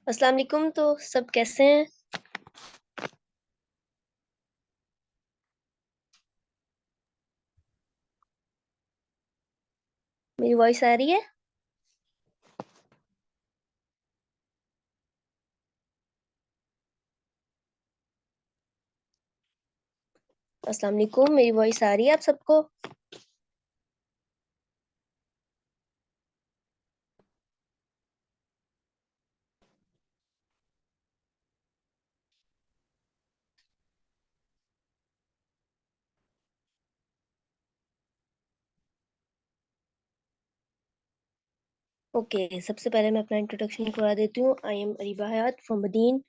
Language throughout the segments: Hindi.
अस्सलाम वालेकुम। तो सब कैसे हैं? मेरी वॉइस आ रही है? अस्सलाम वालेकुम, मेरी वॉइस आ रही है आप सबको? ओके, सबसे पहले मैं अपना इंट्रोडक्शन करवा देती हूँ। I am Ariba Hayat from Madin.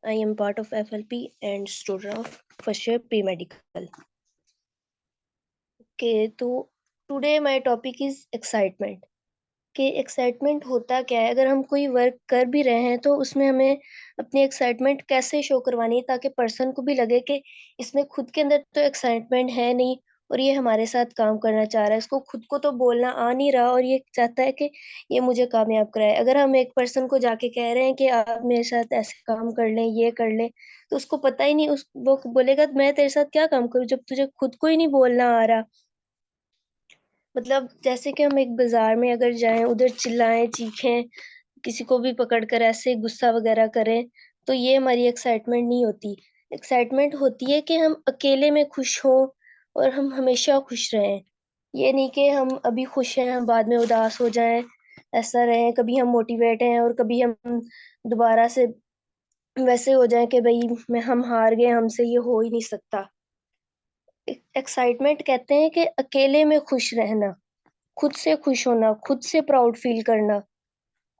I am part of FLP and student of first year pre medical. Okay, तो today my topic is excitement. कि एक्साइटमेंट होता क्या है? अगर हम कोई वर्क कर भी रहे हैं तो उसमें हमें अपनी एक्साइटमेंट कैसे शो करवानी है ताकि पर्सन को भी लगे कि इसमें खुद के अंदर तो एक्साइटमेंट है नहीं और ये हमारे साथ काम करना चाह रहा है। इसको खुद को तो बोलना आ नहीं रहा और ये चाहता है कि ये मुझे कामयाब कराए। अगर हम एक पर्सन को जाके कह रहे हैं कि आप मेरे साथ ऐसे काम कर लें, ये कर लें, तो उसको पता ही नहीं, उस वो बोलेगा मैं तेरे साथ क्या काम करूँ जब तुझे खुद को ही नहीं बोलना आ रहा। मतलब जैसे कि हम एक बाजार में अगर जाएं, उधर चिल्लाएं, चीखें, किसी को भी पकड़कर ऐसे गुस्सा वगैरह करें, तो ये हमारी एक्साइटमेंट नहीं होती। एक्साइटमेंट होती है कि हम अकेले में खुश हों और हम हमेशा खुश रहें। ये नहीं कि हम अभी खुश हैं, हम बाद में उदास हो जाएं, ऐसा रहें। कभी हम मोटिवेट हैं और कभी हम दोबारा से वैसे हो जाएं कि भाई मैं हम हार गए, हमसे ये हो ही नहीं सकता। एक्साइटमेंट कहते हैं कि अकेले में खुश रहना, खुद से खुश होना, खुद से प्राउड फील करना,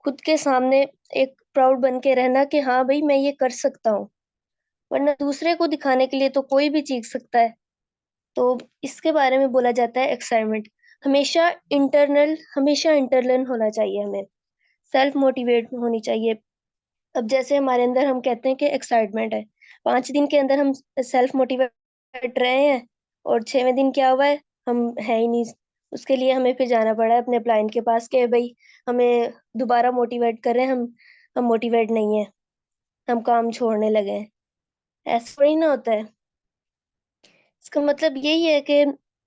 खुद के सामने एक प्राउड बन के रहना कि हाँ भाई मैं ये कर सकता हूँ। वरना दूसरे को दिखाने के लिए तो कोई भी चीख सकता है। तो इसके बारे में बोला जाता है एक्साइटमेंट। हमेशा इंटरनल होना चाहिए हमें। सेल्फ मोटिवेट होनी चाहिए। अब जैसे हमारे अंदर हम कहते हैं कि एक्साइटमेंट है, 5 दिन के अंदर हम सेल्फ मोटिवेट रहे हैं और 6वें दिन क्या हुआ है, हम है ही नहीं। उसके लिए हमें फिर जाना पड़ा है अपने क्लाइंट के पास कि भाई हमें दोबारा मोटिवेट करें। हम मोटिवेट नहीं है, हम काम छोड़ने लगे हैं। ऐसा थोड़ी ना होता है। इसका मतलब यही है कि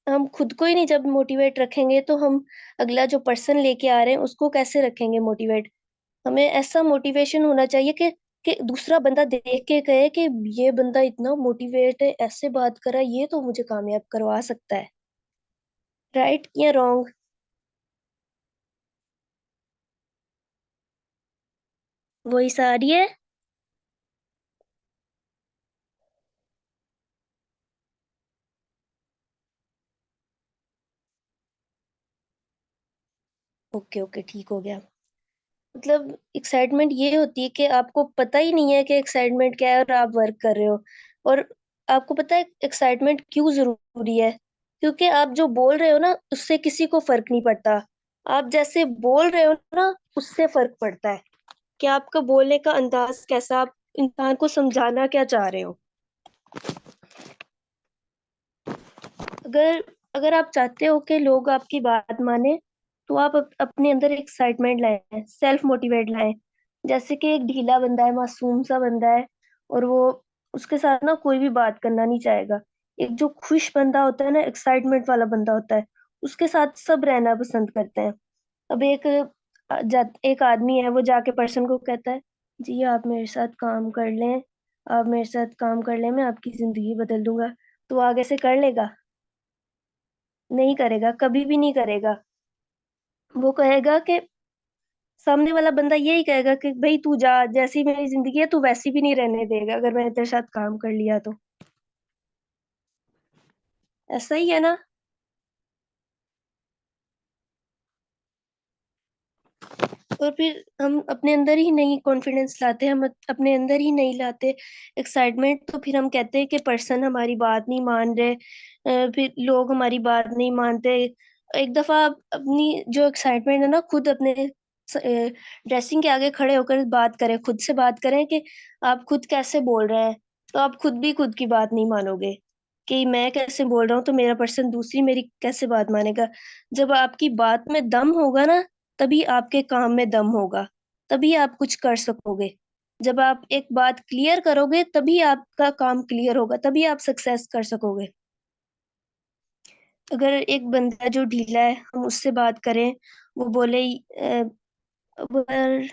हम खुद को ही नहीं जब मोटिवेट रखेंगे तो हम अगला जो पर्सन लेके आ रहे हैं उसको कैसे रखेंगे मोटिवेट। हमें ऐसा मोटिवेशन होना चाहिए कि दूसरा बंदा देख के कहे कि ये बंदा इतना मोटिवेट है, ऐसे बात कर रहा है, ये तो मुझे कामयाब करवा सकता है। राइट या रॉन्ग? वही सारी है। ओके ओके, ठीक हो गया। मतलब एक्साइटमेंट ये होती है कि आपको पता ही नहीं है कि एक्साइटमेंट क्या है और आप वर्क कर रहे हो। और आपको पता है एक्साइटमेंट क्यों जरूरी है? क्योंकि आप जो बोल रहे हो ना उससे किसी को फर्क नहीं पड़ता। आप जैसे बोल रहे हो ना उससे फर्क पड़ता है कि आपका बोलने का अंदाज कैसा, आप इंसान को समझाना क्या चाह रहे हो। अगर अगर आप चाहते हो कि लोग आपकी बात माने तो आप अपने अंदर एक्साइटमेंट लाएं, सेल्फ मोटिवेट लाएं। जैसे कि एक ढीला बंदा है, मासूम सा बंदा है और वो उसके साथ ना कोई भी बात करना नहीं चाहेगा। एक जो खुश बंदा होता है ना, एक्साइटमेंट वाला बंदा होता है, उसके साथ सब रहना पसंद करते हैं। अब एक आदमी है, वो जाके पर्सन को कहता है जी आप मेरे साथ काम कर लें, आप मेरे साथ काम कर लें, मैं आपकी जिंदगी बदल दूंगा। तो वो आगे से कर लेगा? नहीं करेगा, कभी भी नहीं करेगा। वो कहेगा कि सामने वाला बंदा यही कहेगा कि भाई तू जा, जैसी मेरी जिंदगी है तू वैसी भी नहीं रहने देगा अगर मैंने तेरे साथ काम कर लिया तो। ऐसा ही है ना? और फिर हम अपने अंदर ही नहीं कॉन्फिडेंस लाते, हम अपने अंदर ही नहीं लाते एक्साइटमेंट, तो फिर हम कहते हैं कि पर्सन हमारी बात नहीं मान रहे। फिर लोग हमारी बात नहीं मानते। एक दफा आप अपनी जो एक्साइटमेंट है ना, खुद अपने ड्रेसिंग के आगे खड़े होकर बात करें, खुद से बात करें कि आप खुद कैसे बोल रहे हैं। तो आप खुद भी खुद की बात नहीं मानोगे कि मैं कैसे बोल रहा हूँ तो मेरा पर्सन दूसरी मेरी कैसे बात मानेगा। जब आपकी बात में दम होगा ना, तभी आपके काम में दम होगा, तभी आप कुछ कर सकोगे। जब आप एक बात क्लियर करोगे तभी आपका काम क्लियर होगा, तभी आप सक्सेस कर सकोगे। अगर एक बंदा जो ढीला है हम उससे बात करें, वो बोले अगर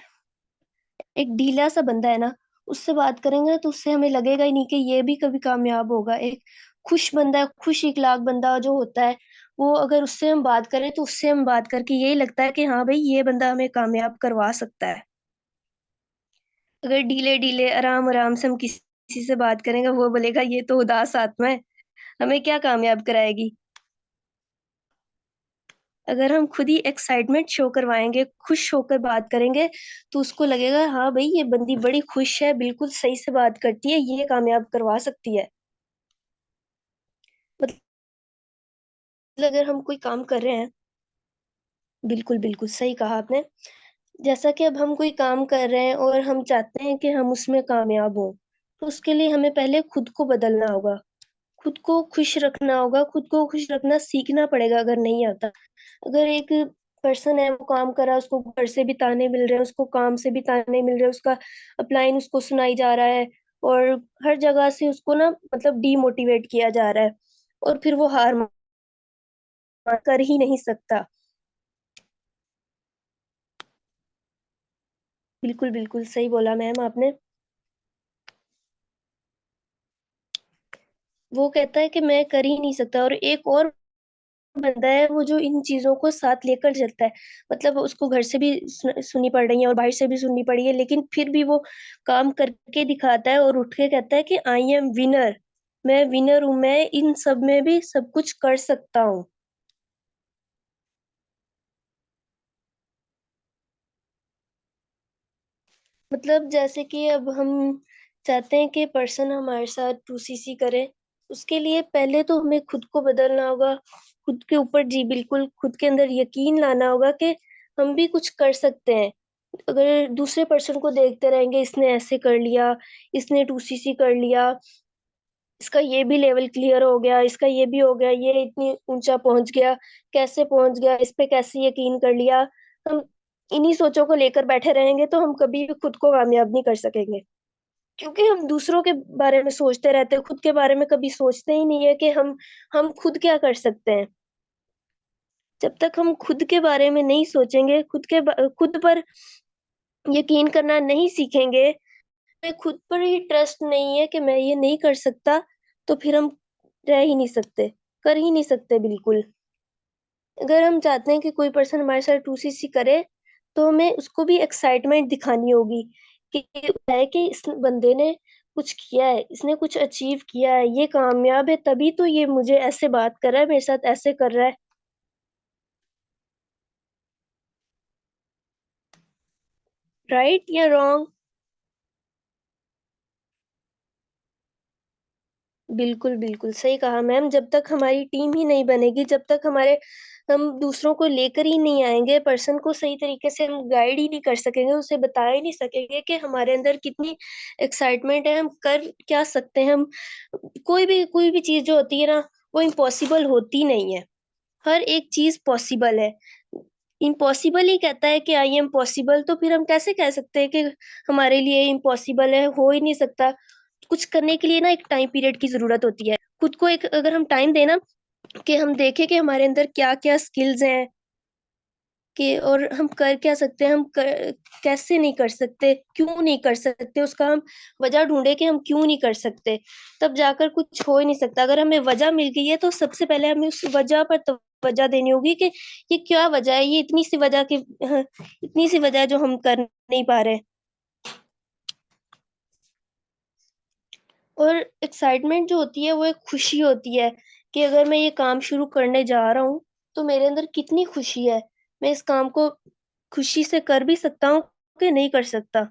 एक ढीला सा बंदा है ना, उससे बात करेंगे तो उससे हमें लगेगा ही नहीं कि ये भी कभी कामयाब होगा। एक खुश बंदा, खुश इखलाक बंदा जो होता है, वो अगर उससे हम बात करें तो उससे हम बात करके यही लगता है कि हाँ भाई ये बंदा हमें कामयाब करवा सकता है। अगर ढीले ढीले आराम आराम से हम किसी से बात करेंगे, वो बोलेगा ये तो उदास आत्मा है, हमें क्या कामयाब कराएगी। अगर हम खुद ही एक्साइटमेंट शो करवाएंगे, खुश होकर बात करेंगे, तो उसको लगेगा हाँ भाई ये बंदी बड़ी खुश है, बिल्कुल सही से बात करती है, ये कामयाब करवा सकती है। मतलब अगर हम कोई काम कर रहे हैं, बिल्कुल बिल्कुल सही कहा आपने। जैसा कि अब हम कोई काम कर रहे हैं और हम चाहते हैं कि हम उसमें कामयाब हों, तो उसके लिए हमें पहले खुद को बदलना होगा, खुद को खुश रखना होगा, खुद को खुश रखना सीखना पड़ेगा अगर नहीं आता। अगर एक पर्सन है वो काम कर रहा है, उसको घर से भी ताने मिल रहे हैं, उसको काम से भी ताने मिल रहे हैं, उसका अपलाइन उसको सुनाई जा रहा है, और हर जगह से उसको ना मतलब डीमोटिवेट किया जा रहा है, और फिर वो हार कर ही नहीं सकता। बिल्कुल बिल्कुल सही बोला मैम आपने। वो कहता है कि मैं कर ही नहीं सकता, और एक और बंदा है वो जो इन चीजों को साथ लेकर चलता है। मतलब उसको घर से भी सुननी पड़ रही है और बाहर से भी सुननी पड़ी है, लेकिन फिर भी वो काम करके दिखाता है और उठ के कहता है कि आई एम विनर, मैं विनर हूं, मैं इन सब में भी सब कुछ कर सकता हूँ। मतलब जैसे कि अब हम चाहते हैं कि पर्सन हमारे साथ 2cc करे, उसके लिए पहले तो हमें खुद को बदलना होगा, खुद के ऊपर, जी बिल्कुल, खुद के अंदर यकीन लाना होगा कि हम भी कुछ कर सकते हैं। अगर दूसरे पर्सन को देखते रहेंगे, इसने ऐसे कर लिया, इसने 2cc कर लिया, इसका ये भी लेवल क्लियर हो गया, इसका ये भी हो गया, ये इतनी ऊंचा पहुंच गया, कैसे पहुंच गया, इस पे कैसे यकीन कर लिया, हम इन्हीं सोचों को लेकर बैठे रहेंगे तो हम कभी भी खुद को कामयाब नहीं कर सकेंगे। क्योंकि हम दूसरों के बारे में सोचते रहते हैं, खुद के बारे में कभी सोचते ही नहीं है कि हम खुद क्या कर सकते हैं। जब तक हम खुद के बारे में नहीं सोचेंगे, खुद पर यकीन करना नहीं सीखेंगे, हमें खुद पर ही ट्रस्ट नहीं है कि मैं ये नहीं कर सकता, तो फिर हम रह ही नहीं सकते, कर ही नहीं सकते बिल्कुल। अगर हम चाहते हैं कि कोई पर्सन हमारे साथ 2cc करे, तो हमें उसको भी एक्साइटमेंट दिखानी होगी कि है कि इस बंदे ने कुछ किया है, इसने कुछ अचीव किया है, ये कामयाब है, तभी तो ये मुझे ऐसे बात कर रहा है, मेरे साथ ऐसे कर रहा है। राइट या रॉन्ग? बिल्कुल बिल्कुल सही कहा मैम। जब तक हमारी टीम ही नहीं बनेगी, जब तक हम दूसरों को लेकर ही नहीं आएंगे, पर्सन को सही तरीके से हम गाइड ही नहीं कर सकेंगे, उसे बता ही नहीं सकेंगे कि हमारे अंदर कितनी एक्साइटमेंट है, हम कर क्या सकते हैं। हम कोई भी चीज जो होती है ना, वो इम्पॉसिबल होती नहीं है। हर एक चीज पॉसिबल है। इम्पॉसिबल ही कहता है कि आई एम पॉसिबल, तो फिर हम कैसे कह सकते हैं कि हमारे लिए इम्पॉसिबल है, हो ही नहीं सकता। कुछ करने के लिए ना एक टाइम पीरियड की जरूरत होती है। खुद को एक अगर हम टाइम देना कि हम देखें कि हमारे अंदर क्या क्या स्किल्स हैं, कि और हम कर क्या सकते हैं, कैसे नहीं कर सकते, क्यों नहीं कर सकते, उसका हम वजह ढूंढे कि हम क्यों नहीं कर सकते, तब जाकर कुछ हो ही नहीं सकता। अगर हमें वजह मिल गई है तो सबसे पहले हमें उस वजह पर तवज्जो देनी होगी कि ये क्या वजह है, ये इतनी सी वजह की, हाँ, इतनी सी वजह है जो हम कर नहीं पा रहे। और एक्साइटमेंट जो होती है वो एक खुशी होती है कि अगर मैं ये काम शुरू करने जा रहा हूँ, तो मेरे अंदर कितनी खुशी है, मैं इस काम को खुशी से कर भी सकता हूँ कि नहीं कर सकता।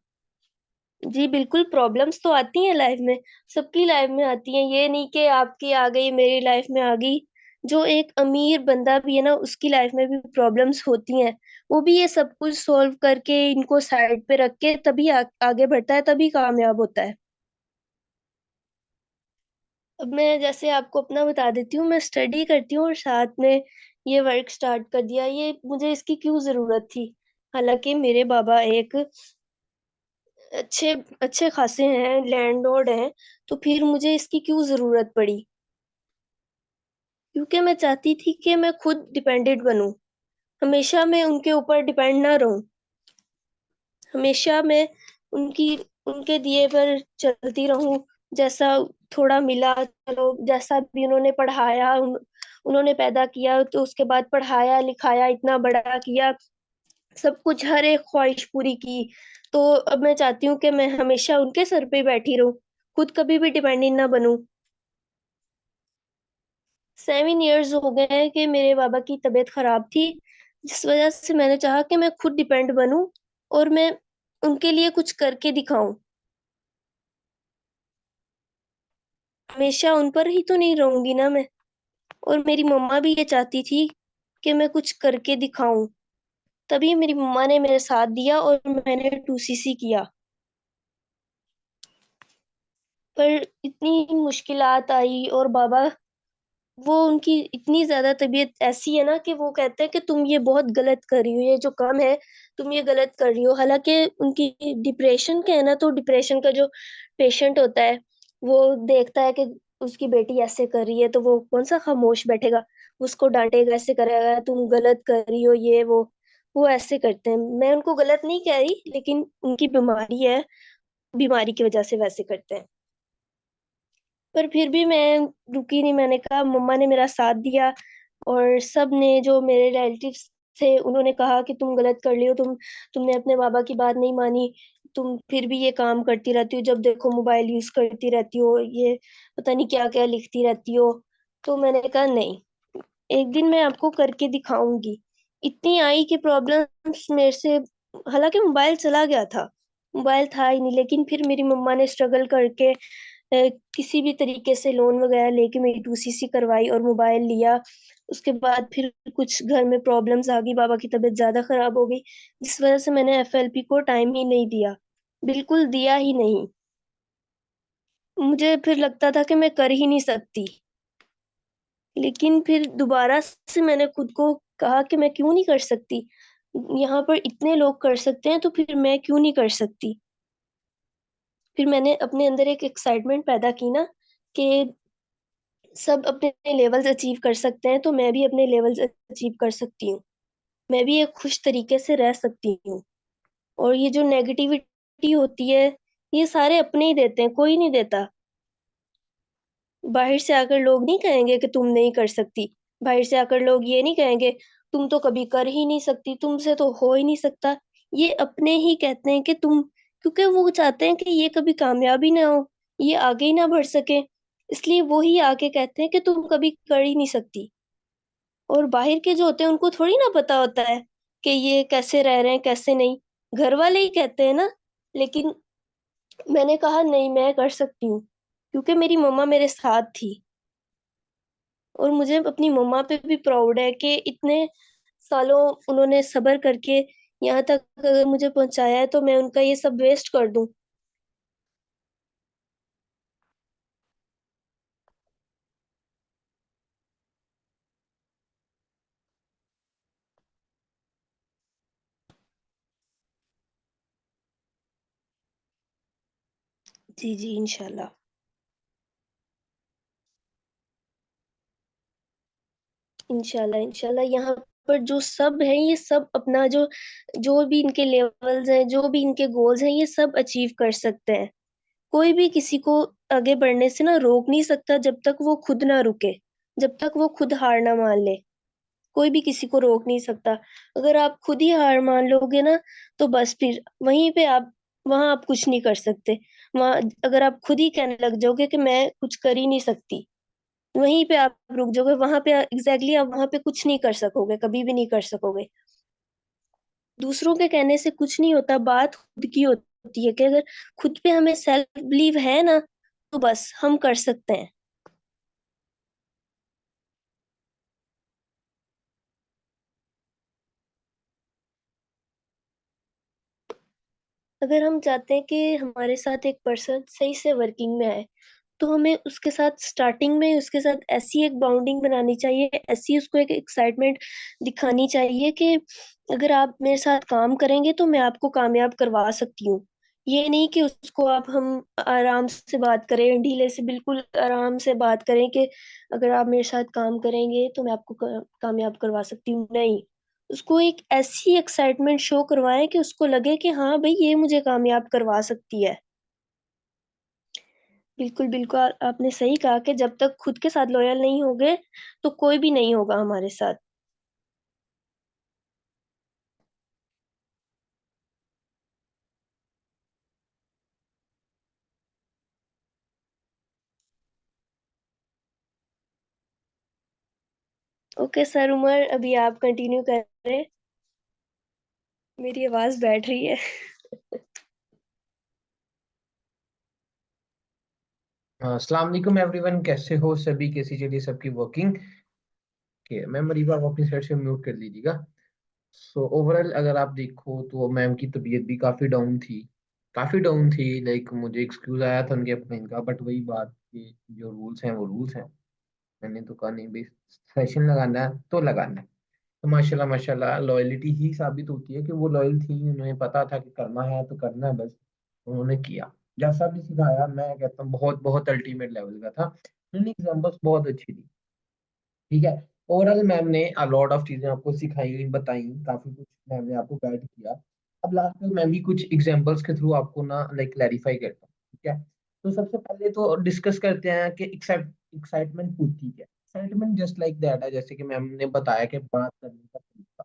जी बिल्कुल, प्रॉब्लम्स तो आती हैं लाइफ में, सबकी लाइफ में आती हैं, ये नहीं कि आपकी आ गई मेरी लाइफ में आ गई। जो एक अमीर बंदा भी है ना, उसकी लाइफ में भी प्रॉब्लम्स होती हैं, वो भी ये सब कुछ सॉल्व करके इनको साइड पे रख के तभी आगे बढ़ता है, तभी कामयाब होता है। अब मैं जैसे आपको अपना बता देती हूँ, मैं स्टडी करती हूँ और साथ में ये वर्क स्टार्ट कर दिया, ये मुझे इसकी क्यों जरूरत थी। हालांकि मेरे बाबा एक अच्छे अच्छे खासे हैं, लैंडलॉर्ड हैं, तो फिर मुझे इसकी क्यों जरूरत पड़ी? क्योंकि मैं चाहती थी कि मैं खुद डिपेंडेंट बनूं। हमेशा मैं उनके ऊपर डिपेंड ना रहूं। हमेशा मैं उनकी उनके दिए पर चलती रहूं। जैसा थोड़ा मिला, चलो, जैसा भी उन्होंने पढ़ाया, उन्होंने पैदा किया, तो उसके बाद पढ़ाया लिखाया, इतना बड़ा किया, सब कुछ, हर एक ख्वाहिश पूरी की। तो अब मैं चाहती हूँ कि मैं हमेशा उनके सर पे बैठी रहूं, खुद कभी भी डिपेंडेंट ना बनूं। 7 इयर्स हो गए हैं कि मेरे बाबा की तबीयत खराब थी, जिस वजह से मैंने चाहा कि मैं खुद डिपेंड बनूं और मैं उनके लिए कुछ करके दिखाऊं। हमेशा उन पर ही तो नहीं रहूंगी ना मैं। और मेरी मम्मा भी ये चाहती थी कि मैं कुछ करके दिखाऊं, तभी मेरी मम्मा ने मेरे साथ दिया और मैंने 2cc किया। पर इतनी मुश्किलात आई, और बाबा, वो उनकी इतनी ज्यादा तबीयत ऐसी है ना कि वो कहते हैं कि तुम ये बहुत गलत कर रही हो, ये जो काम है तुम ये गलत कर रही हो। हालांकि उनकी डिप्रेशन के है ना, तो डिप्रेशन का जो पेशेंट होता है, वो देखता है कि उसकी बेटी ऐसे कर रही है, तो वो कौन सा खामोश बैठेगा? उसको डांटेगा, ऐसे करेगा, तुम गलत कर रही हो, ये वो ऐसे करते हैं। मैं उनको गलत नहीं कह रही, लेकिन उनकी बीमारी है, बीमारी की वजह से वैसे करते हैं। पर फिर भी मैं रुकी नहीं। मैंने कहा, मम्मा ने मेरा साथ दिया, और सब ने, जो मेरे रिलेटिव्स थे, उन्होंने कहा कि तुम गलत कर रही हो, तुमने अपने बाबा की बात नहीं मानी, तुम फिर भी ये काम करती रहती हो, जब देखो मोबाइल यूज करती रहती हो, ये पता नहीं क्या क्या लिखती रहती हो। तो मैंने कहा नहीं, एक दिन मैं आपको करके दिखाऊंगी। इतनी आई कि प्रॉब्लम्स मेरे से, हालांकि मोबाइल चला गया था, मोबाइल था ही नहीं, लेकिन फिर मेरी मम्मा ने स्ट्रगल करके किसी भी तरीके से लोन वगैरह लेके मेरी 2cc करवाई और मोबाइल लिया। उसके बाद फिर कुछ घर में प्रॉब्लम्स आ गई, बाबा की तबीयत ज्यादा खराब हो गई, जिस वजह से मैंने एफएलपी को टाइम ही नहीं दिया, बिल्कुल दिया ही नहीं। मुझे फिर लगता था कि मैं कर ही नहीं सकती, लेकिन फिर दोबारा से मैंने खुद को कहा कि मैं क्यों नहीं कर सकती। यहाँ पर इतने लोग कर सकते हैं, तो फिर मैं क्यों नहीं कर सकती? फिर मैंने अपने अंदर एक एक्साइटमेंट पैदा की ना, कि सब अपने लेवल्स अचीव कर सकते हैं, तो मैं भी अपने लेवल्स अचीव कर सकती हूँ। मैं भी एक खुश तरीके से रह सकती हूँ। और ये जो नेगेटिविटी होती है, ये सारे अपने ही देते हैं, कोई नहीं देता। बाहर से आकर लोग नहीं कहेंगे कि तुम नहीं कर सकती। बाहर से आकर लोग ये नहीं कहेंगे तुम तो कभी कर ही नहीं सकती, तुमसे तो हो ही नहीं सकता। ये अपने ही कहते हैं कि तुम, क्योंकि वो चाहते हैं कि ये कभी कामयाब ही ना हो, ये आगे ही ना बढ़ सके, इसलिए वो ही आके कहते हैं कि तुम कभी कर ही नहीं सकती। और बाहर के जो होते हैं उनको थोड़ी ना पता होता है कि ये कैसे रह रहे हैं, कैसे नहीं। घर वाले ही कहते हैं ना। लेकिन मैंने कहा नहीं, मैं कर सकती हूँ, क्योंकि मेरी मम्मा मेरे साथ थी। और मुझे अपनी मम्मा पे भी प्राउड है कि इतने सालों उन्होंने सब्र करके यहाँ तक अगर मुझे पहुंचाया है, तो मैं उनका ये सब वेस्ट कर दूं? जी जी, इंशाल्लाह। इंशाल्लाह इंशाल्लाह, यहाँ पर जो सब है, ये सब अपना जो जो भी इनके लेवल्स हैं, जो भी इनके गोल्स हैं, ये सब अचीव कर सकते हैं। कोई भी किसी को आगे बढ़ने से ना रोक नहीं सकता, जब तक वो खुद ना रुके, जब तक वो खुद हार ना मान ले। कोई भी किसी को रोक नहीं सकता। अगर आप खुद ही हार मान लोगे ना, तो बस फिर वहीं पे आप, वहां आप कुछ नहीं कर सकते। वहां अगर आप खुद ही कहने लग जाओगे कि मैं कुछ कर ही नहीं सकती, वहीं पे आप रुक जाओगे, वहां पे एग्जैक्टली आप वहां पे कुछ नहीं कर सकोगे, कभी भी नहीं कर सकोगे। दूसरों के कहने से कुछ नहीं होता, बात खुद की होती है कि अगर खुद पे हमें सेल्फ बिलीव है ना, तो बस हम कर सकते हैं। अगर हम चाहते हैं कि हमारे साथ एक पर्सन सही से वर्किंग में आए, तो हमें उसके साथ स्टार्टिंग में उसके साथ ऐसी एक बाउंडिंग बनानी चाहिए, ऐसी उसको एक एक्साइटमेंट दिखानी चाहिए कि अगर आप मेरे साथ काम करेंगे तो मैं आपको कामयाब करवा सकती हूँ। ये नहीं कि उसको आप हम आराम से बात करें, ढीले से, बिल्कुल आराम से बात करें कि अगर आप मेरे साथ काम करेंगे तो मैं आपको कामयाब करवा सकती हूँ। नहीं, उसको एक ऐसी एक्साइटमेंट शो करवाएं कि उसको लगे कि हाँ भाई, ये मुझे कामयाब करवा सकती है। बिल्कुल बिल्कुल, आपने सही कहा कि जब तक खुद के साथ लॉयल नहीं होगे तो कोई भी नहीं होगा हमारे साथ। ओके सर उमर, अभी आप कंटिन्यू करें। मेरी आवाज बैठ रही है। अस्सलाम वालेकुम एवरीवन, कैसे हो सभी? कैसी चलिए सबकी वर्किंग के? मैम मरीबा आप अपनी साइड से म्यूट कर लीजिएगा। सो ओवरऑल अगर आप देखो तो मैम की तबीयत भी काफ़ी डाउन थी। लाइक मुझे एक्सक्यूज आया था उनके अपने इनका, बट वही बात कि जो रूल्स हैं वो रूल्स हैं। मैंने तो कहा नहीं भाई, सेशन लगाना है तो लगाना है। तो माशाल्लाह माशाल्लाह लॉयलिटी ही साबित होती है कि वो लॉयल थी, उन्हें पता था कि करना है तो करना है बस। उन्होंने किया जैसा भी सिखाया, मैं कहता हूँ बहुत बहुत अल्टीमेट लेवल का था। उन्होंने एग्जाम्पल्स बहुत अच्छी दी। ठीक है। ओवरऑल मैम ने लॉट ऑफ चीजें आपको सिखाई बताई, काफी कुछ मैम ने आपको गाइड किया। अब लास्ट में मैं भी कुछ एग्जांपल्स के थ्रू आपको ना लाइक क्लैरिफाई करता हूँ। ठीक है। तो सबसे पहले तो डिस्कस करते हैं कि एक्साइटमेंट होती क्या है। एक्साइटमेंट जस्ट लाइक दैट है, जैसे कि मैम ने बताया कि बात करने का तरीका।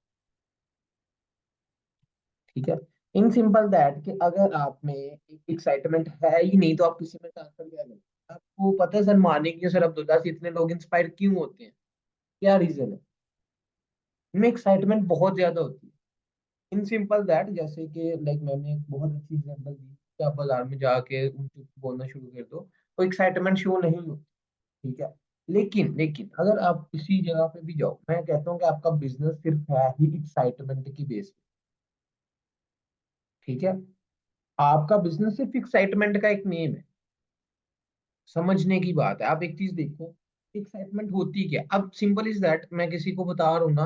ठीक है। इन सिंपल दैट कि अगर आप में एक्साइटमेंट है ही नहीं तो आप किसी में ट्रांसफर क्या करें। आपको पता है सर, मारने की सर अब्दुल्ला से इतने लोग इंस्पायर क्यों होते हैं? क्या रीजन है? इनमें एक्साइटमेंट बहुत ज्यादा होती है। इन सिंपल दैट जैसे कि लाइक मैंने एक बहुत अच्छी एग्जांपल दी कि आप बाजार में जाके उनसे बोलना शुरू कर दो तो एक्साइटमेंट शो नहीं होती। ठीक है। लेकिन लेकिन अगर आप किसी जगह पे भी जाओ, मैं कहता हूँ कि आपका बिजनेस सिर्फ है ही एक्साइटमेंट की बेस पे। ठीक है। आपका बिजनेस सिर्फ एक्साइटमेंट का एक नेम है। समझने की बात है। आप एक चीज देखो, एक्साइटमेंट होती क्या? अब सिंपल इज दैट, मैं किसी को बता रहा हूँ ना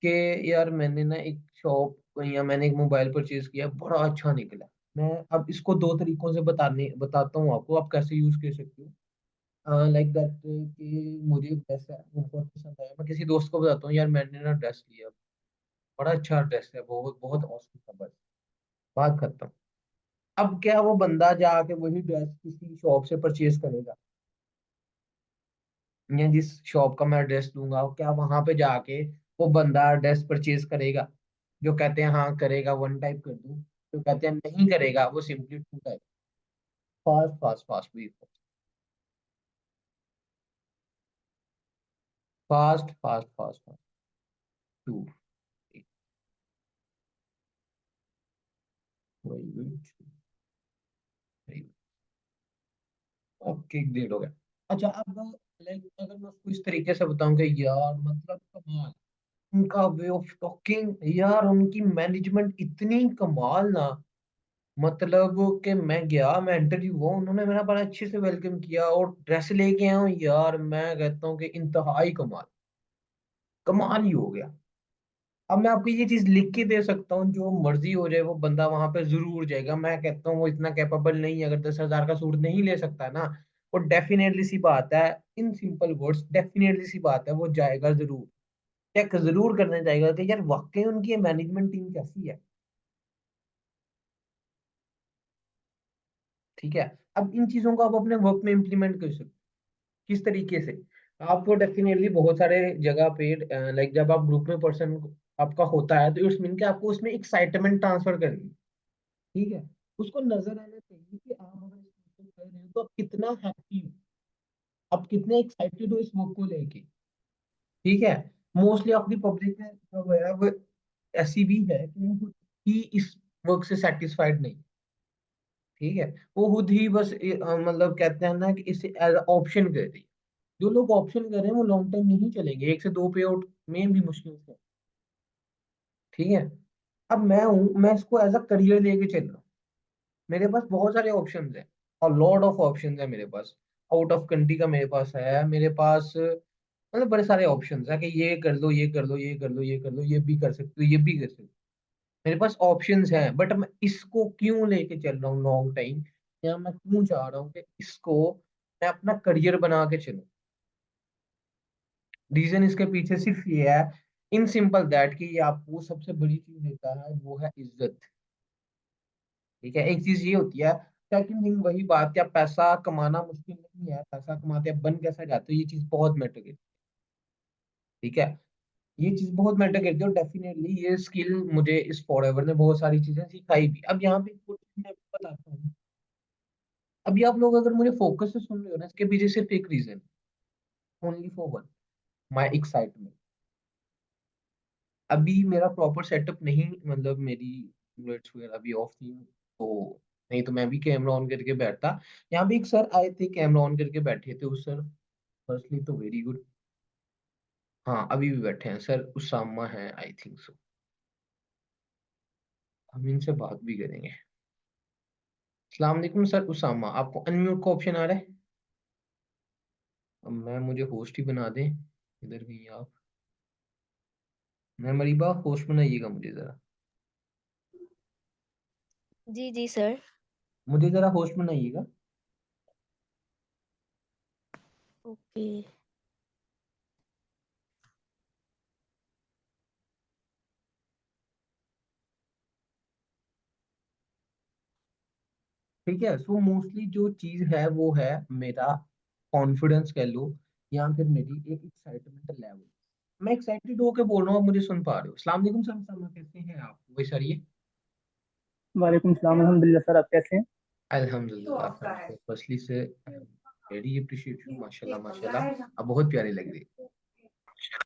कि यार मैंने ना एक शॉप या मैंने एक मोबाइल परचेज किया, बड़ा अच्छा निकला। मैं अब इसको दो तरीकों से बताता हूँ आपको, आप कैसे यूज कर सकते हो। लाइक दैट कि मुझे ड्रेस है वो बहुत पसंद आया, मैं किसी दोस्त को बताता हूँ यार मैंने ना ड्रेस लिया, बड़ा अच्छा ड्रेस है, बहुत बहुत औसम था, बस बात खत्म। अब क्या वो बंदा जाके वही ड्रेस किसी शॉप से परचेज करेगा, या जिस शॉप का मैं एड्रेस दूंगा क्या वहां पे जाके वो बंदा ड्रेस परचेज करेगा? जो कहते हैं हाँ करेगा, वन टाइप कर दूं। जो कहते हैं नहीं करेगा, वो simply to type. Fast fast fast भी fast fast fast fast to. वही वही वही। ओके, ग्रेट हो गया। अच्छा, अब लाइक अगर मैं उसको इस तरीके से बताऊं कि यार मतलब कमाल, उनका वे ऑफ टॉकिंग, यार उनकी मैनेजमेंट इतनी कमाल ना। मतलब कि मैं गया, मैं इंटरव्यू हुआ, उन्होंने मेरा बड़ा अच्छे से वेलकम किया और ड्रेस लेके आया हूँ यार, मैं कहता हूँ कि इंतहाई कमाल, कमाल ही हो गया। अब मैं आपको ये चीज लिख के दे सकता हूँ, जो मर्जी हो जाए वो बंदा वहां पे जरूर जाएगा। मैं कहता हूँ वो इतना कैपेबल नहीं है, अगर 10,000 का सूट नहीं ले सकता है ना, वो डेफिनेटली सी बात है, इन सिंपल वर्ड्स डेफिनेटली सी बात है, वो जाएगा जरूर। चेक जरूर करना चाहेगा कि यार वाकई उनकी मैनेजमेंट टीम कैसी है। ठीक है। अब इन चीजों को आप अपने वर्क में इंप्लीमेंट कर सकते हो। किस तरीके से? आपको डेफिनेटली बहुत सारे जगह पे लाइक जब आप ग्रुप में पर्सन आपका होता है तो इट्स मीन कि आपको उसमें एक्साइटमेंट ट्रांसफर करनी है। ठीक है। उसको नजर आना चाहिए कि आप अगर इस वर्क को कर रहे हो तो आप कितना हैप्पी हो, आप कितने एक्साइटेड हो इस वर्क को लेके। ठीक है। मोस्टली ऑफ द पब्लिक है जो है वो ऐसी भी है कि वो खुद ही इस वर्क से सेटिस्फाइड नहीं। ठीक है। वो खुद ही बस मतलब कहते हैं ना कि इसे एज ऑप्शन कर रही है। जो लोग ऑप्शन कर रहे हैं वो लॉन्ग टाइम नहीं चलेंगे, एक से दो पे आउट में भी मुश्किल से। ठीक है। अब मैं हूँ, मैं इसको एज अ करियर लेके चल रहा हूँ। मेरे पास बहुत सारे ऑप्शंस हैं, और लॉट ऑफ ऑप्शंस है मेरे पास। आउट ऑफ कंट्री का मेरे पास है, मेरे पास मतलब बड़े सारे ऑप्शंस है कि ये कर लो, ये कर लो, ये कर लो, ये कर लो, ये भी कर सकते हो, ये भी कर सकते हो। मेरे पास ऑप्शंस हैं, बट मैं इसको क्यों लेके चल रहा हूँ लॉन्ग टाइम, या मैं क्यों चाह रहा हूँ कि इसको मैं अपना करियर बना के चलूं। रीजन इसके पीछे सिर्फ ये है, इन सिंपल दैट, कि ये आपको सबसे बड़ी चीज देता है, वो है इज्जत। ठीक है, एक चीज ये होती है। सेकंड थिंग वही बात, क्या पैसा कमाना मुश्किल नहीं है, पैसा कमाते हैं बन कैसा जाते हो, ये चीज बहुत मैटर करती है। ठीक है, ये चीज बहुत मैटर करती है, और डेफिनेटली ये स्किल मुझे इस फॉरएवर ने बहुत सारी चीजें सिखाई भी। अब यहाँ पे कुछ मैं बताता हूँ। अभी आप लोग अगर मुझे फोकस से सुन रहे हो ना, इसके पीछे सिर्फ एक reason, only for one, my excitement. अभी मेरा प्रॉपर सेटअप नहीं, मतलब मेरी बुलेट्स वगैरह अभी ऑफ थी, तो नहीं तो मैं भी कैमरा ऑन करके बैठता। यहाँ भी एक सर आए थे, कैमरा ऑन करके बैठे थे उस सर, फर्स्टली तो वेरी गुड। हाँ, अभी भी बैठे हैं सर, उसामा है आई थिंक सो, हम इनसे बात भी करेंगे। अस्सलाम वालेकुम सर उसामा, आपको अनम्यूट का ऑप्शन आ रहा है? अब मैं, मुझे होस्ट ही बना दें, इधर गई आप। मैं मरीबा होस्ट बनाइएगा मुझे जरा, जी जी सर। मुझे जरा होस्ट बनाइएगा। ओके। ठीक है, सो मोस्टली जो चीज है वो है मेरा कॉन्फिडेंस कह लो, या फिर मेरी एक एक्साइटमेंट लेवल। मैं एक्साइटेड होकर बोल रहा हूँ, आप मुझे सुन पा रहे हो? अस्सलाम वालेकुम सर उसामा, कैसे हैं आप? वही सर ये। वालेकुम सलाम अल्हम्दुलिल्लाह सर, आप कैसे हैं? अल्हम्दुलिल्लाह, फर्स्टली से वेरी अप्रिशिएट यू, माशाल्लाह माशाल्लाह, आप बहुत प्यारी लग रही अच्छा,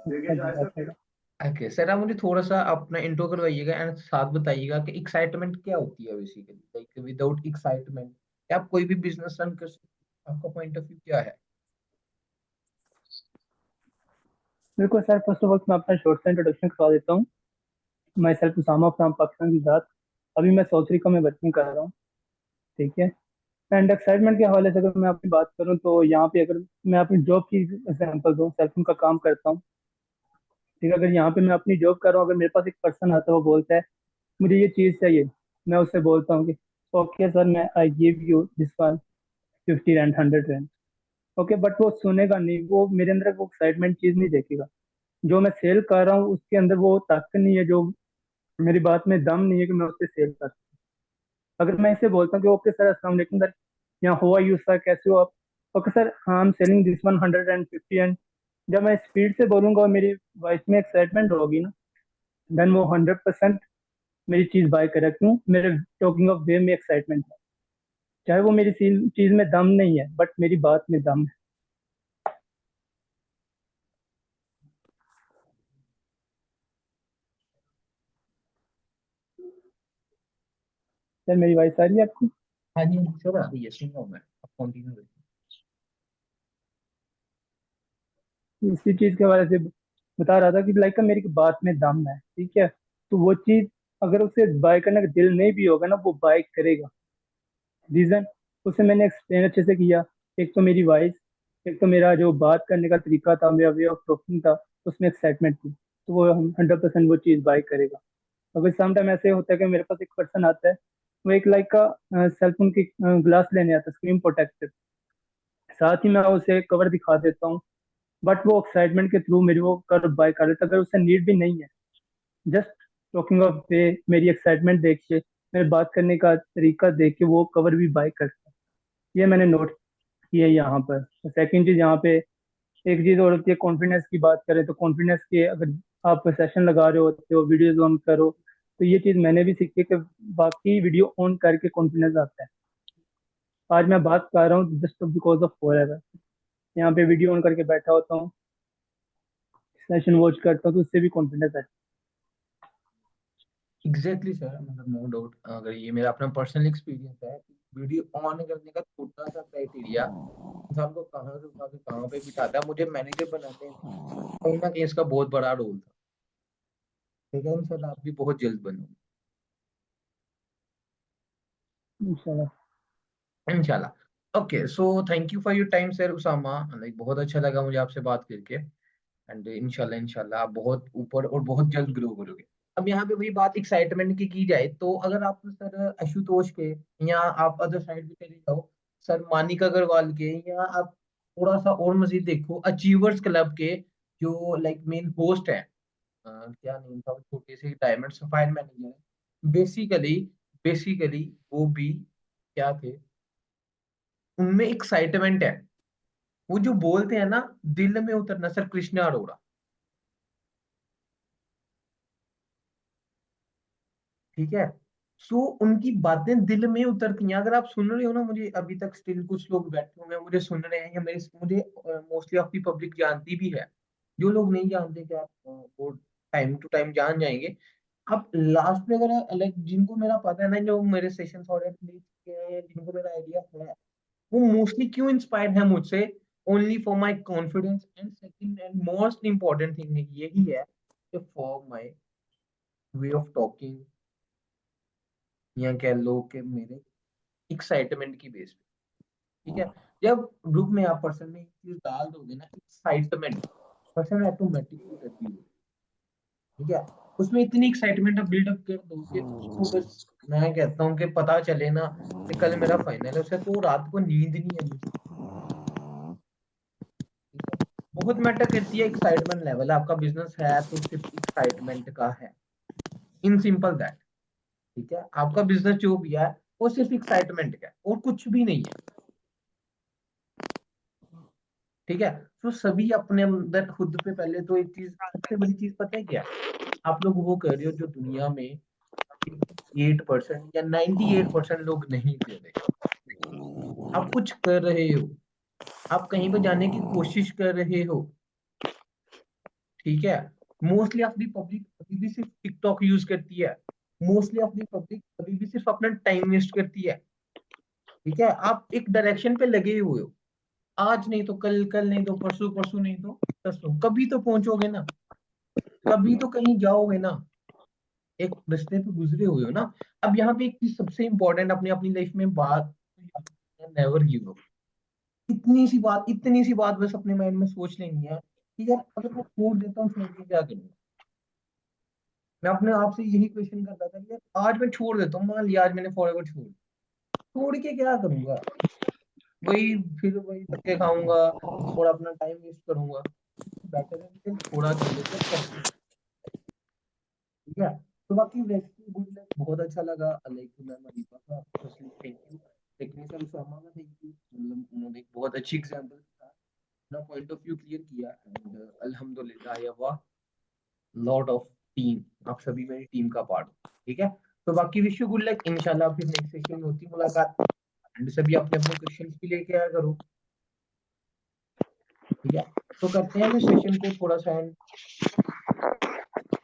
जज़ाकल्लाह। है। ओके सर, आप मुझे थोड़ा सा अपना इंट्रो करवाइएगा एंड साथ बताइएगा कि एक्साइटमेंट क्या होती है बेसिकली, लाइक विदाउट एक्साइटमेंट क्या आप कोई भी बिजनेस रन कर सकते हैं? आपका पॉइंट ऑफ व्यू क्या है? बिल्कुल सर, फर्स्ट ऑफ ऑल मैं अपना शॉर्ट सा इंट्रोडक्शन करवा देता हूँ। मैं सेल्फ उसामा फ्रॉम पाकिस्तान की ज़ात। अभी मैं साउथ अफ्रीका में वर्किंग कर रहा हूँ। ठीक है। एंड एक्साइटमेंट के हवाले से अगर मैं अपनी बात करूँ तो यहाँ पे अगर मैं अपनी जॉब की एग्जांपल दूँ, सेल्फ का काम करता हूँ। ठीक है, अगर यहाँ पे मैं अपनी जॉब कर रहा हूँ, अगर मेरे पास एक पर्सन आता है, वो बोलता है मुझे ये चीज़ चाहिए, मैं उससे बोलता हूँ कि ओके सर, मैं I give you this one 50 rand, 100 rand. Okay, but वो सुनेगा नहीं, वो मेरे अंदर वो एक्साइटमेंट चीज़ नहीं देखेगा। जो मैं सेल कर रहा हूँ उसके अंदर वो ताकत नहीं है, जो मेरी बात में दम नहीं है कि मैं उससे सेल कर सकूं। अगर मैं इसे बोलता हूँ कि ओके सर, अस्सलाम वालेकुम सर, यहाँ हो आर यू सर, कैसे हो आप? ओके सर, हाँ I am selling this one 150 and, जब मैं स्पीड से बोलूंगा और मेरी वॉइस में एक्साइटमेंट होगी ना, देन वो 100% मेरी चीज बाय करेगा। क्यों? मेरे टॉकिंग ऑफ वे में एक्साइटमेंट है। चाहे वो मेरी चीज में दम नहीं है, बट मेरी बात में दम है। सर मेरी वॉइस आ रही है आपको? हाँ जी सर, अभी ये सुन रहा हूँ मैं, आप कंटिन्यू करिए। इसी चीज के हवाले से बता रहा था कि लाइक मेरी बात में दम है। ठीक है, तो वो चीज अगर उसे बाय करने का दिल नहीं भी होगा ना, वो बाय करेगा। रीजन उसे मैंने एक्सप्लेन अच्छे से किया। एक तो मेरी वॉइस, एक तो मेरा जो बात करने का तरीका था, मेरा वे ऑफ टॉकिंग था, उसमें एक्साइटमेंट थी, तो वो 100% वो चीज़ बाय करेगा। अगर समटाइम ऐसे होता है कि मेरे पास एक पर्सन आता है, वो एक लाइक का सेलफोन की ग्लास लेने आता है, स्क्रीन प्रोटेक्टर, साथ ही मैं उसे कवर दिखा देता हूँ, बट वो एक्साइटमेंट के थ्रू मेरी वो कर बाय कर लेता है। अगर उसे नीड भी नहीं है, जस्ट टॉकिंग ऑफ वे, मेरी एक्साइटमेंट देख के, मेरे बात करने का तरीका देख के वो कवर भी बाय करता है। ये मैंने नोट किया है यहाँ पर। सेकंड चीज यहाँ पे, एक चीज और होती है, कॉन्फिडेंस की बात करें तो कॉन्फिडेंस के अगर आप सेशन लगा रहे होते हो, वीडियोज ऑन करो, तो ये चीज मैंने भी सीखी है कि बाकी वीडियो ऑन करके कॉन्फिडेंस आता है। आज मैं बात कर रहा हूँ जस्ट बिकॉज ऑफ फॉरएवर, यहाँ पे वीडियो ऑन करके बैठा होता हूँ, सेशन वॉच करता हूँ, तो उससे भी कॉन्फिडेंस आता एग्जैक्टली सर, मतलब नो डाउट, अगर ये मेरा अपना पर्सनल एक्सपीरियंस है, वीडियो ऑन करने का छोटा सा क्राइटेरिया इंसान को कहाँ से उठा के कहाँ पे बिठाता है, मुझे मैनेजर बनाने में कहीं ना कहीं इसका बहुत बड़ा रोल था। ठीक है सर, आप भी बहुत जल्द बनो है इंशाल्लाह। इंशाल्लाह। Okay, so thank you for your time sir Usama, like बहुत अच्छा लगा मुझे आपसे बात करके, एंड इंशाल्लाह इंशाल्लाह आप बहुत ऊपर और बहुत जल्द ग्रो करोगे। अब यहाँ पे वही बात एक्साइटमेंट की जाए तो अगर आप सर आशुतोष के या आप अदर साइड पे चले जाओ सर मानिक अग्रवाल के, या आप थोड़ा सा और मजीद देखो अचीवर्स क्लब के जो लाइक मेन होस्ट है, क्या नेम था वो छोटे से डायमंड सफायर मैनेजर है, बेसिकली बेसिकली वो भी क्या थे, उनमें एक्साइटमेंट है, वो जो बोलते हैं ना दिल में उतरना, सर कृष्णा अरोड़ा, ठीक है। सो उनकी बातें दिल में उतरती हैं, अगर आप सुन रहे हो ना, मुझे अभी तक स्टिल कुछ लोग बैठे हुए हैं मुझे सुन रहे हैं, या मेरे मुझे मोस्टली ऑफ दी पब्लिक जानती भी है, जो लोग नहीं जानते क्या वो टाइम टू टाइम जान जाएंगे। अब लास्ट में अगर लाइक जिनको मेरा पता है ना, जो मेरे सेशन ऑलरेडी किए हैं या जिनको मेरा आइडिया है, वो मोस्टली क्यों इंस्पायर्ड है मुझसे, only for my confidence, and second and most important thing यही है कि for my way of talking, या कह लो कि मेरे एक्साइटमेंट की बेस पे, ठीक है। जब ग्रुप में आप पर्सन में एक चीज डाल दोगे ना एक्साइटमेंट, पर्सन ऑटोमेटिकली रेडी हो, ठीक है। उसमें इतनी एक्साइटमेंट आप बिल्डअप कर दो कि उसको बस, मैं कहता हूँ कि पता चले ना कि कल मेरा फाइनल है, उसे तो रात को नींद नहीं आनी, ठीक है। बहुत मैटर करती है एक्साइटमेंट लेवल, आपका बिजनेस है तो सिर्फ एक्साइटमेंट का है, इन सिंपल दैट, ठीक है। आपका बिजनेस जो भी है वो सिर्फ एक्साइटमेंट का है और कुछ भी नहीं है, ठीक है। तो सभी अपने अंदर खुद पे पहले तो एक चीज, सबसे बड़ी चीज पता है क्या है? आप लोग वो कर रहे हो जो दुनिया में 8% या 98% लोग नहीं कर रहे, आप कुछ कर रहे हो, आप कहीं पर जाने की कोशिश कर रहे हो, ठीक है। मोस्टली अपनी पब्लिक अभी भी सिर्फ टिकटॉक यूज करती है, मोस्टली अपनी पब्लिक अभी भी सिर्फ अपना टाइम वेस्ट करती है, ठीक है। आप एक डायरेक्शन पे लगे हुए हो, आज नहीं तो कल, कल नहीं तो परसों, परसों नहीं तो परसों, कभी तो पहुंचोगे ना, कभी तो कहीं जाओगे ना, एक रास्ते पे गुजरे हुए हो ना। अब यहाँ पे एक चीज सबसे इंपॉर्टेंट अपनी अपनी लाइफ में बात, नेवर गिव अप, इतनी सी बात बस अपने माइंड में सोच लेनी है कि यार अगर मैं छोड़ देता हूँ, छोड़ के क्या करूंगा। मैं अपने आप से यही क्वेश्चन करता था कि यार आज मैं छोड़ देता हूँ, मान लिया आज मैंने फॉरएवर छोड़ के क्या करूंगा, वही फिर वही धक्के खाऊंगा और अपना टाइम वेस्ट करूंगा, बेटर है कि थोड़ा कर लेते हैं, करते हैं, ठीक है। तो बाकी वैसे गुड लक, बहुत अच्छा लगा लाइक मैम अनीता का, firstly thank you, technical Sharma का थैंक यू, मतलब उन्होंने एक बहुत अच्छी एग्जांपल था, अपना पॉइंट ऑफ व्यू क्लियर किया, एंड अल्हम्दुलिल्लाह या वाह, लॉट ऑफ टीम, आप सभी मेरी टीम का पार्ट, ठीक है। तो बाकी विश यू गुड लक, इंशाल्लाह फिर नेक्स्ट सेशन में होती मुलाकात, एंड सभी अपने अपने क्वेश्चंस भी लेके आया करो, ठीक है। तो करते हैं ना सेशन को थोड़ा सा एंड।